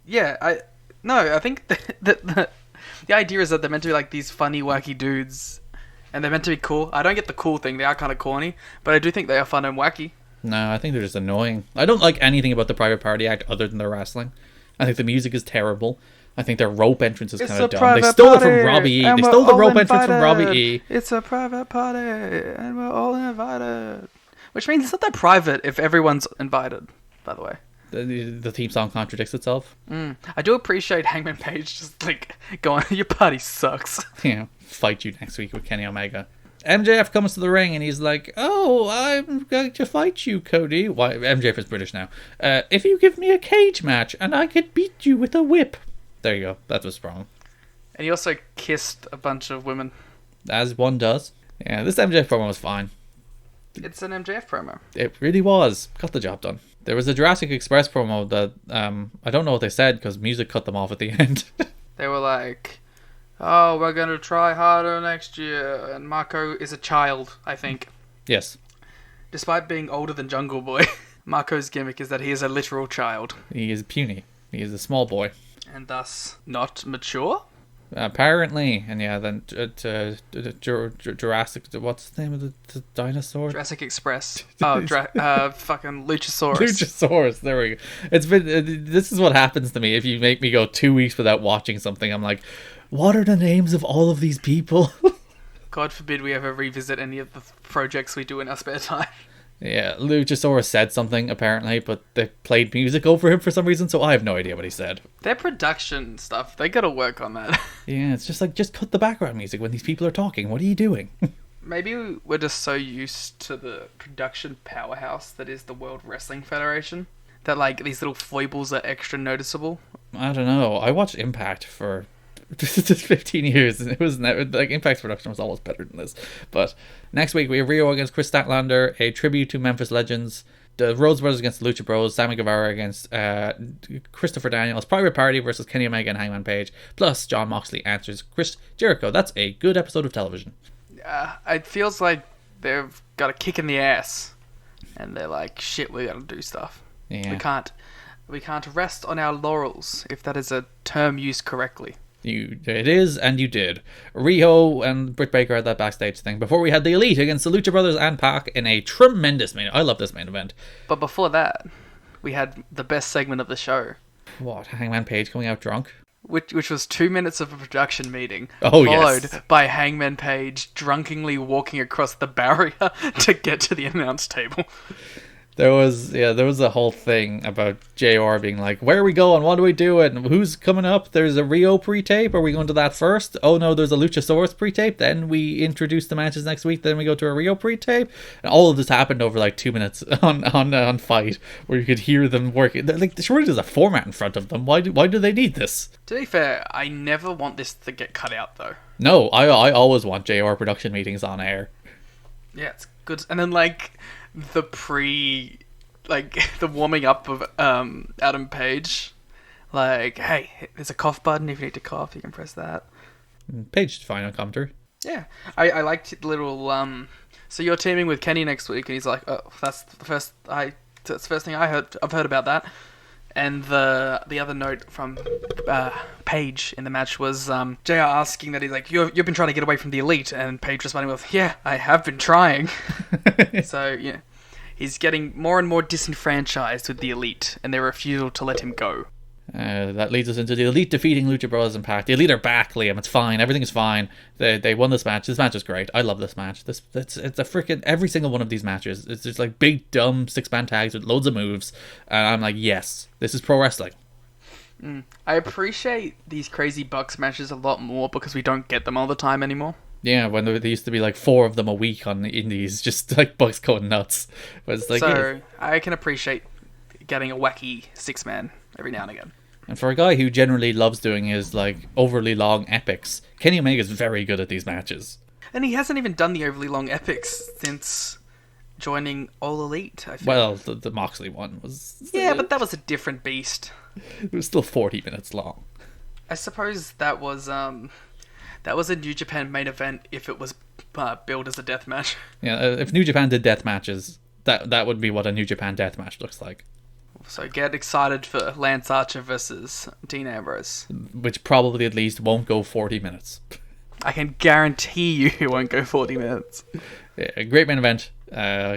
Yeah, I think that the idea is that they're meant to be like these funny, wacky dudes, and they're meant to be cool. I don't get the cool thing; they are kind of corny, but I do think they are fun and wacky. No, I think they're just annoying. I don't like anything about the Private Party act other than their wrestling. I think the music is terrible. I think their rope entrance is kind of dumb. They stole it from Robbie E. They stole the rope entrance from Robbie E. It's a private party, and we're all invited. Which means it's not that private if everyone's invited, by the way. The theme song contradicts itself. I do appreciate Hangman Page just like going, your party sucks. Yeah, fight you next week with Kenny Omega. MJF comes to the ring and he's like, "Oh, I'm going to fight you, Cody." Why? MJF is British now. If you give me a cage match and I could beat you with a whip. There you go. That was wrong. And he also kissed a bunch of women. As one does. Yeah, this MJF promo was fine. It's an MJF promo. It really was. Got the job done. There was a Jurassic Express promo that I don't know what they said because music cut them off at the end. They were like, "Oh, we're going to try harder next year." And Marco is a child, I think. Yes. Despite being older than Jungle Boy, Marco's gimmick is that he is a literal child. He is puny. He is a small boy. And thus not mature? Apparently. And yeah, then Jurassic... What's the name of the dinosaur? Jurassic Express. Oh, fucking Luchasaurus. Luchasaurus. There we go. It's been... this is what happens to me if you make me go 2 weeks without watching something. I'm like, what are the names of all of these people? God forbid we ever revisit any of the projects we do in our spare time. Yeah, Luchasaurus said something, apparently, but they played music over him for some reason, so I have no idea what he said. Their production stuff, they gotta work on that. Yeah, it's just like, just cut the background music when these people are talking. What are you doing? Maybe we're just so used to the production powerhouse that is the World Wrestling Federation that, like, these little foibles are extra noticeable. I don't know. I watched Impact for 15 years, and it was never, like, Impact's production was always better than this. But next week we have Rio against Chris Statlander, a tribute to Memphis Legends, the Rhodes Brothers against the Lucha Bros, Sammy Guevara against Christopher Daniels, Private Party versus Kenny Omega and Hangman Page, plus Jon Moxley answers Chris Jericho. That's a good episode of television. It feels like they've got a kick in the ass, and they're like, shit, we gotta do stuff. Yeah. We can't rest on our laurels, if that is a term used correctly. It is, and you did. Riho and Britt Baker had that backstage thing before we had the Elite against the Lucha Brothers and Pac in a tremendous main. I love this main event. But before that, we had the best segment of the show. What? Hangman Page coming out drunk? Which was 2 minutes of a production meeting, followed by Hangman Page drunkenly walking across the barrier to get to the announce table. There was a whole thing about JR being like, where are we going? What do we do? And who's coming up? There's a Rio pre-tape. Are we going to that first? Oh no, there's a Luchasaurus pre-tape. Then we introduce the matches next week. Then we go to a Rio pre-tape. And all of this happened over like 2 minutes on Fight, where you could hear them working. Like, surely there's a format in front of them. Why do they need this? To be fair, I never want this to get cut out though. No, I always want JR production meetings on air. Yeah, it's good. And then like the the warming up of Adam Page, like, hey, there's a cough button. If you need to cough, you can press that. Page is fine on commentary. Yeah, I liked the little so you're teaming with Kenny next week, and he's like, oh, that's the first thing I've heard about that. And the other note from Page in the match was JR asking that he's like, you've been trying to get away from the Elite, and Page responding with, yeah, I have been trying. So yeah, he's getting more and more disenfranchised with the Elite and their refusal to let him go. That leads us into the Elite defeating Lucha Bros and Pac. The Elite are back, Liam. It's fine. Everything is fine. They won this match. This match is great. I love this match. It's a freaking every single one of these matches. It's just like big dumb 6-man tags with loads of moves, and I'm like, yes, this is pro wrestling. I appreciate these crazy Bucks matches a lot more because we don't get them all the time anymore. Yeah, when there used to be like 4 of them a week on the indies, just like Bucks going nuts. But it's like, So I can appreciate getting a wacky 6-man every now and again. and for a guy who generally loves doing his like overly long epics, Kenny Omega's very good at these matches. And he hasn't even done the overly long epics since joining All Elite, I feel. Well, the Moxley one was... Yeah, but that was a different beast. It was still 40 minutes long. I suppose that was a New Japan main event if it was billed as a death match. Yeah, if New Japan did death matches, that would be what a New Japan death match looks like. So get excited for Lance Archer versus Dean Ambrose. Which probably at least won't go 40 minutes. I can guarantee you it won't go 40 minutes. Yeah, great main event.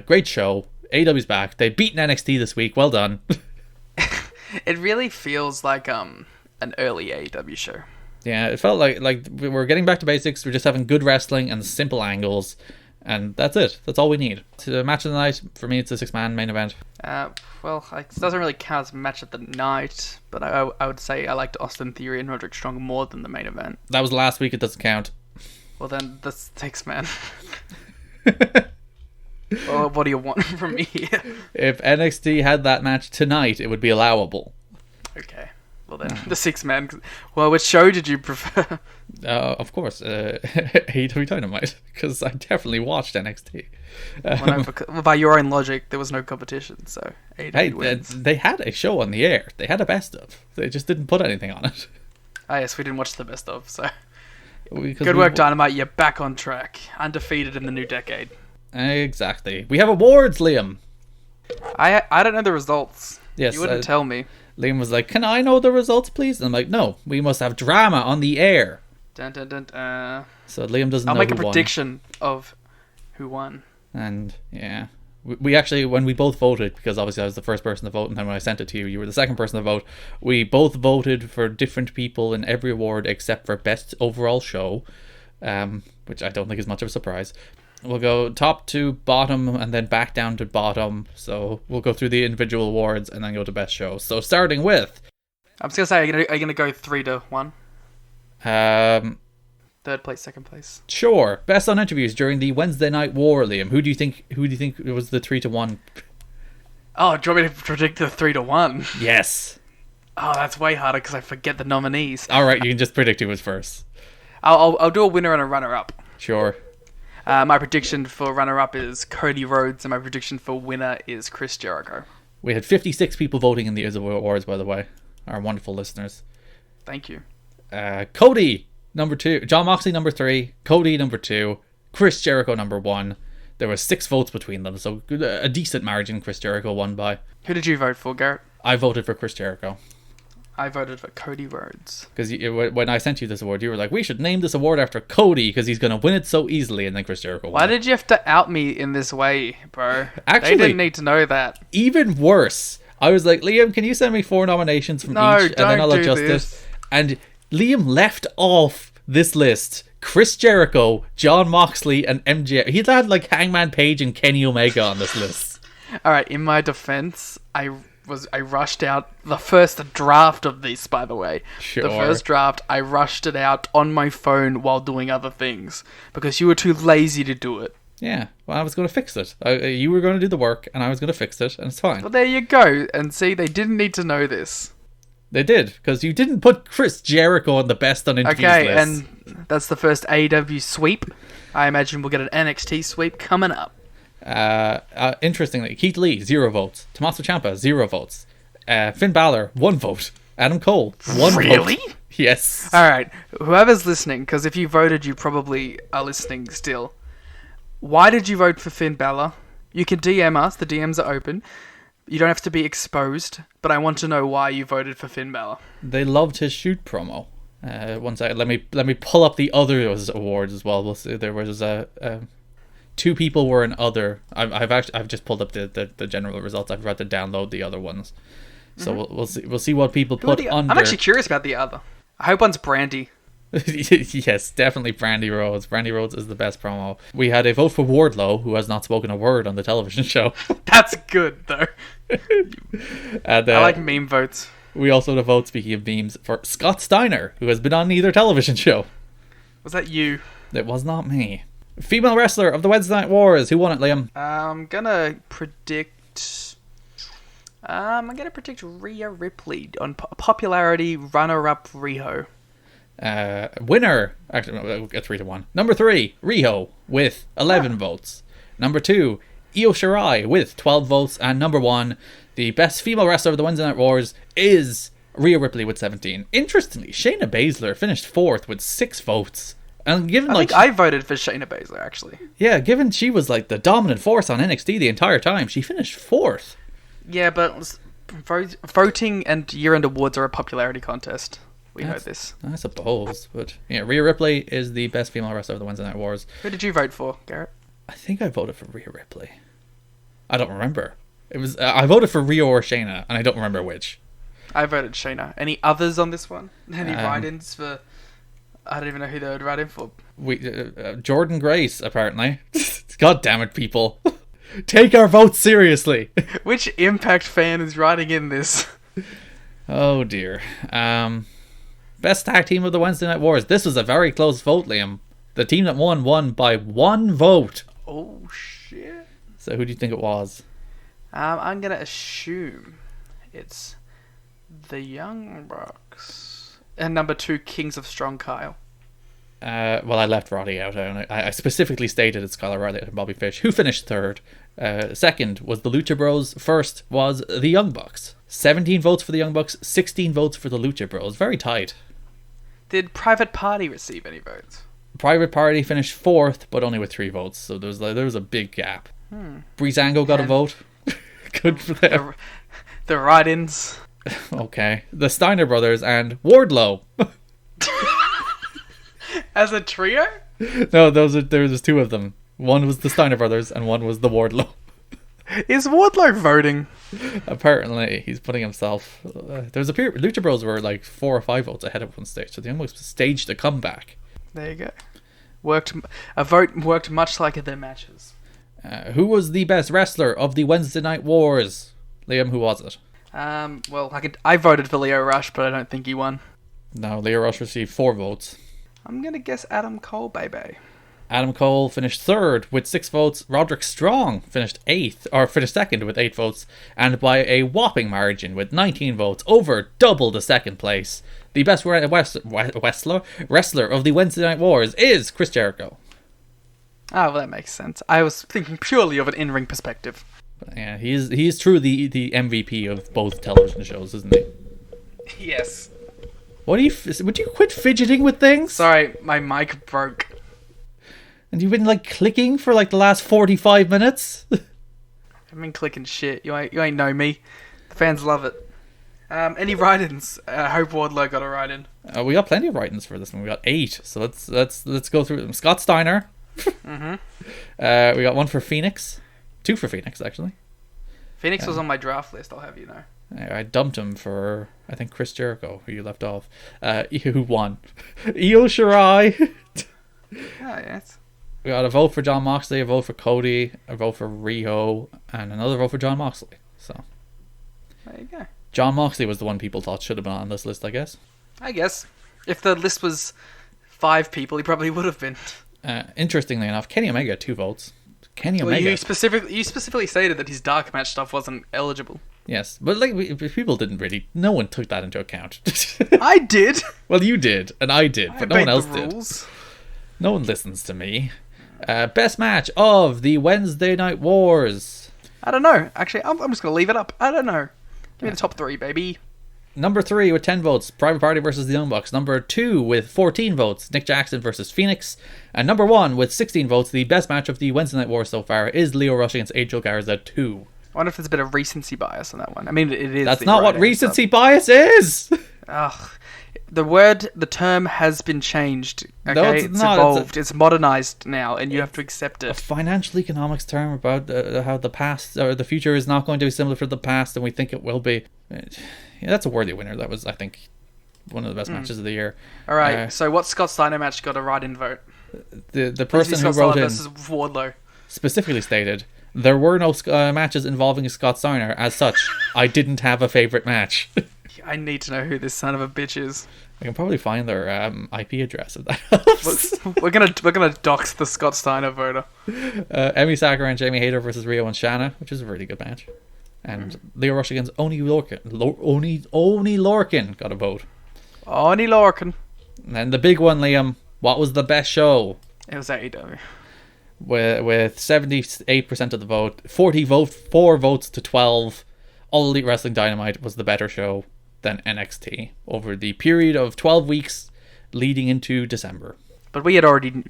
Great show. AEW's back. They've beaten NXT this week. Well done. It really feels like an early AEW show. Yeah, it felt like we're getting back to basics. We're just having good wrestling and simple angles. And that's it. That's all we need. The match of the night, for me, it's a 6-man main event. Well, it doesn't really count as a match of the night, but I would say I liked Austin Theory and Roderick Strong more than the main event. That was last week. It doesn't count. Well, then, that's 6-man. Well, what do you want from me here? If NXT had that match tonight, it would be allowable. Okay. Well, then, the 6-man. Well, which show did you prefer? Of course, AEW Dynamite, because I definitely watched NXT. By your own logic, there was no competition, so AEW wins. They had a show on the air. They had a best of. They just didn't put anything on it. Ah, yes, we didn't watch the best of, so... Because Good work, Dynamite. You're back on track. Undefeated in the new decade. Exactly. We have awards, Liam. I don't know the results. Yes, You wouldn't tell me. Liam was like, "Can I know the results, please?" And I'm like, "No, we must have drama on the air." Dun, dun, dun, dun. So Liam doesn't I'll know make a who won. prediction of who won. And yeah, we actually, when we both voted, because obviously I was the first person to vote, and then when I sent it to you, you were the second person to vote. We both voted for different people in every award except for best overall show, which I don't think is much of a surprise. We'll go top to bottom and then back down to bottom. So we'll go through the individual awards and then go to best show. So starting with... I'm just going to say, are you going to go 3-1? Third place, second place. Sure. Best on interviews during the Wednesday Night War, Liam. Who do you think was the 3-1? Oh, do you want me to predict the 3-1? Yes. Oh, that's way harder because I forget the nominees. All right, you can just predict who was first. I'll do a winner and a runner-up. Sure. My prediction for runner-up is Cody Rhodes, and my prediction for winner is Chris Jericho. We had 56 people voting in the awards, by the way. Our wonderful listeners. Thank you. Cody, number 2. John Moxley, number 3. Cody, number 2. Chris Jericho, number 1. There were 6 votes between them, so a decent margin Chris Jericho won by. Who did you vote for, Garrett? I voted for Chris Jericho. I voted for Cody Rhodes. Because when I sent you this award, you were like, we should name this award after Cody because he's going to win it so easily, and then Chris Jericho won. Why did you have to out me in this way, bro? Actually, they didn't need to know that. Even worse, I was like, Liam, can you send me 4 nominations from each, and then I'll adjust it. And Liam left off this list Chris Jericho, John Moxley, and MJ. He had like Hangman Page and Kenny Omega on this list. All right, in my defense, I rushed out the first draft of this, by the way. Sure. The first draft, I rushed it out on my phone while doing other things because you were too lazy to do it. Yeah, well, I was going to fix it. You were going to do the work, and I was going to fix it, and it's fine. Well, there you go. And see, they didn't need to know this. They did, because you didn't put Chris Jericho on the best on interviews list. Okay, and that's the first AEW sweep. I imagine we'll get an NXT sweep coming up. Interestingly, Keith Lee, 0 votes. Tommaso Ciampa, 0 votes. Finn Balor, 1 vote. Adam Cole, 1 vote. Really? Yes. Alright, whoever's listening, because if you voted, you probably are listening still. Why did you vote for Finn Balor? You can DM us, the DMs are open. You don't have to be exposed, but I want to know why you voted for Finn Balor. They loved his shoot promo. One second, let me pull up the other awards as well. We'll see. There was 2 people were in other. I've just pulled up the general results. I've tried to download the other ones, so we'll see what people put under. I'm actually curious about the other. I hope one's Brandy. Yes, definitely Brandy Rhodes. Brandy Rhodes is the best promo. We had a vote for Wardlow, who has not spoken a word on the television show. That's good though. And, I like meme votes. We also had a vote, speaking of memes, for Scott Steiner, who has been on neither television show. Was that you? It was not me. Female wrestler of the Wednesday Night Wars. Who won it, Liam? I'm gonna predict Rhea Ripley on popularity. Runner-up Riho. Winner. Actually, no, we'll get 3-1. Number 3, Riho with 11 votes. Number 2, Io Shirai with 12 votes. And number 1, the best female wrestler of the Wednesday Night Wars is Rhea Ripley with 17. Interestingly, Shayna Baszler finished 4th with 6 votes. And given I think I voted for Shayna Baszler, actually. Yeah, given she was like the dominant force on NXT the entire time, she finished 4th. Yeah, but voting and year-end awards are a popularity contest. We know this. I suppose, but yeah, Rhea Ripley is the best female wrestler of the Wednesday Night Wars. Who did you vote for, Garrett? I think I voted for Rhea Ripley. I don't remember. It was I voted for Rhea or Shayna, and I don't remember which. I voted Shayna. Any others on this one? Any write-ins for? I don't even know who they would write in for. Jordan Grace, apparently. God damn it, people! Take our votes seriously. Which Impact fan is writing in this? Oh dear. Best tag team of the Wednesday Night Wars. This was a very close vote, Liam. The team that won by 1 vote. Oh shit! So who do you think it was? I'm gonna assume it's the Young Bucks and number 2, Kings of Strong Kyle. Well, I left Roddy out. I specifically stated it's Skylar Riley and Bobby Fish. Who finished 3rd? Second was the Lucha Bros. First was the Young Bucks. 17 votes for the Young Bucks, 16 votes for the Lucha Bros. Very tight. Did Private Party receive any votes? Private Party finished 4th, but only with 3 votes. So there was a big gap. Breezango got a vote. Good for them. The write-ins. Okay. The Steiner Brothers and Wardlow. As a trio? No, there was 2 of them. One was the Steiner Brothers and one was the Wardlow. Is Wardlow voting? Apparently, he's putting himself. There's a period. Lucha Bros were like 4 or 5 votes ahead of one stage, so they almost staged a comeback. There you go. A vote worked much like their matches. Who was the best wrestler of the Wednesday Night Wars? Liam, who was it? Well, I voted for Leo Rush, but I don't think he won. No, Leo Rush received 4 votes. I'm gonna guess Adam Cole, baby. Adam Cole finished 3rd with 6 votes. Roderick Strong finished 2nd with 8 votes, and by a whopping margin with 19 votes, over double the 2nd place. The best wrestler of the Wednesday Night Wars is Chris Jericho. Ah, well, that makes sense. I was thinking purely of an in-ring perspective. Yeah, he's truly the MVP of both television shows, isn't he? Yes. Would you quit fidgeting with things? Sorry, my mic broke. And you've been like clicking for like the last 45 minutes? I've been clicking shit. You ain't know me. The fans love it. Any write-ins? I hope Wardlow got a write-in. We got plenty of write-ins for this one. We got 8. So let's go through them. Scott Steiner. Mm-hmm. We got 1 for Phoenix. 2 for Phoenix, actually. Phoenix was on my draft list, I'll have you know. I dumped him for, I think, Chris Jericho, who you left off. Who won? Io Shirai. Oh, yes. We got a vote for John Moxley, a vote for Cody, a vote for Riho, and another vote for John Moxley. So there you go. John Moxley was the one people thought should have been on this list, I guess. I guess. If the list was 5 people, he probably would have been. Interestingly enough, Kenny Omega had 2 votes. Kenny Well, Omega. you specifically stated that his dark match stuff wasn't eligible. Yes, but like people didn't really. No one took that into account. I did. Well, you did, and I did, but no one else did. Rules. No one listens to me. Best match of the Wednesday Night Wars. I don't know. Actually, I'm just gonna leave it up. I don't know. Give me the top 3, baby. Number 3 with 10 votes, Private Party versus the Young Bucks. Number 2 with 14 votes, Nick Jackson versus Phoenix. And number 1 with 16 votes, the best match of the Wednesday Night Wars so far is Leo Rush against Angel Garza 2. I wonder if there's a bit of recency bias on that one. I mean, it is. That's not what recency bias is! Ugh. The term has been changed. Okay, No, it's not. evolved. It's modernized now, and you have to accept A it. financial economics term about how the past or the future is not going to be similar to the past, and we think it will be. Yeah, that's a worthy winner. That was, I think, one of the best matches of the year. All right. So, what Scott Steiner match got a write-in vote? The person who Scott wrote Steiner in versus Wardlow. specifically stated there were no matches involving Scott Steiner. As such, I didn't have a favorite match. I need to know who this son of a bitch is. I can probably find their IP address if that helps. We're gonna dox the Scott Steiner voter. Emi Sakura and Jamie Hayter versus Rio and Shanna, which is a really good match. And Leo Rush against Oni Lorcan. Oni Lorcan got a vote. Oni Lorcan. And then the big one, Liam. What was the best show? It was AEW. With 78% of the vote, 4 votes to 12. All Elite Wrestling Dynamite was the better show than NXT over the period of 12 weeks leading into December. But we had already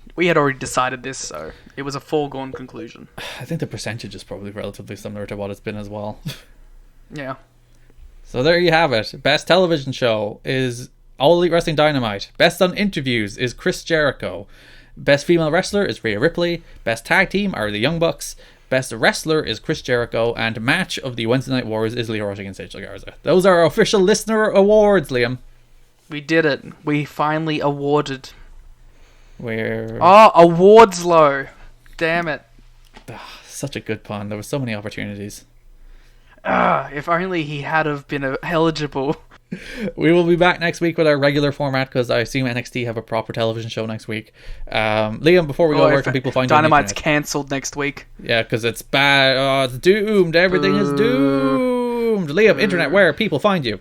decided this, so it was a foregone conclusion. I think the percentage is probably relatively similar to what it's been as well. Yeah. So there you have it. Best television show is All Elite Wrestling Dynamite. Best on interviews is Chris Jericho. Best female wrestler is Rhea Ripley. Best tag team are the Young Bucks. Best wrestler is Chris Jericho. And match of the Wednesday Night Wars is Leo Rush against Angel Garza. Those are our official listener awards, Liam. We did it. We finally awarded. We're... awards low. Damn it. Such a good pun. There were so many opportunities. If only he had have been eligible. We will be back next week with our regular format because I assume NXT have a proper television show next week. Liam, before we go, where can people find you? Dynamite's cancelled next week. Yeah, because it's bad. Oh, it's doomed. Everything is doomed. Liam, internet, where people find you?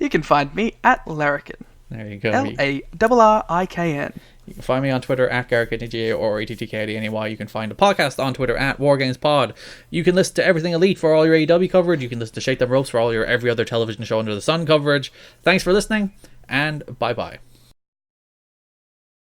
You can find me at Larrikin. There you go. LARRIKN. You can find me on Twitter at GarrickNGA or ATTKDNEY. You can find the podcast on Twitter at WarGamesPod. You can listen to Everything Elite for all your AEW coverage. You can listen to Shake Them Ropes for all your every other television show under the sun coverage. Thanks for listening, and bye-bye.